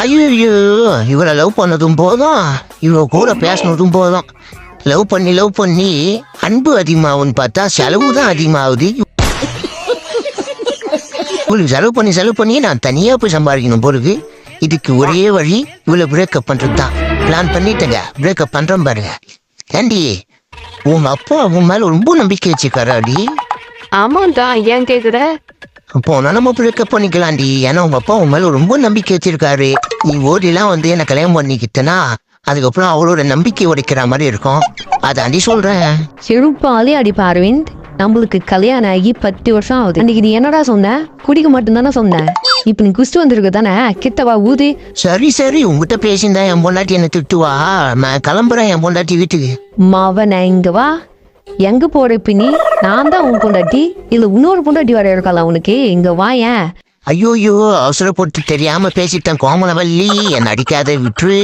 ஐயோ, இவரை லவ் பண்ணதும் போதும், இவ கூட பேசினதும் போதும். லவ் பண்ணி அன்பு அதிகமாகுன்னு பார்த்தா செலவு தான் அதிகமாகுது. இவளுக்கு செலவு பண்ணி நான் தனியா போய் சம்பாதிக்கணும் பொழுது. இதுக்கு ஒரே வழி இவளை பிரேக்கப் பண்றது தான். பிளான் பண்ணிட்டேங்க, பிரேக்கப் பண்றேன் பாருங்க. ஏண்டி, உங்க அப்பா உன் மேல ரொம்ப நம்பிக்கை வச்சுக்காராடி. ஆமாண்டா, ஏன் கேக்குற? போனா நம்ம பிரேக்கப் பண்ணிக்கலாம்டி. ஏன்னா உங்க அப்பா உன் மேல ரொம்ப நம்பிக்கை வச்சிருக்காரு. நீ ஓடிலாம் என்ன கல்யாணம் பண்ணிக்கிட்டனா அதுக்கப்புறம் அவளோட நம்பிக்கை உடைக்கிற மாதிரி இருக்கும். அதாண்டி சொல்றேன். செருப்பாலே அடிப்பா அரவிந்த். நம்மளுக்கு கல்யாணம் ஆகி 10 வருஷம் ஆகுது. அன்னைக்கு நீ என்னடா சொன்ன? குடிக்க மட்டும்தானே சொன்ன. இப்ப நீ குஸ்து வந்திருக்க தானே, கிட்டவா ஊதி. சரி உங்ககிட்ட பேசியிருந்தா என் பொண்டாட்டி என்ன திட்டுவா. நான் கிளம்புறேன் என் பொண்டாட்டி வீட்டுக்கு. மவன இங்க வா. எங்க போற இப்ப நீ? நான் தான் உன் பொண்டாட்டி, இல்ல இன்னொரு பொண்டாட்டி வர இருக்கலாம் உனக்கு. இங்க வா. ஏன் ஐயோ அவசரப்பட்டு தெரியாம பேசிட்டேன் கோமலவல்லி, என்ன அடிக்காத விட்டுரு.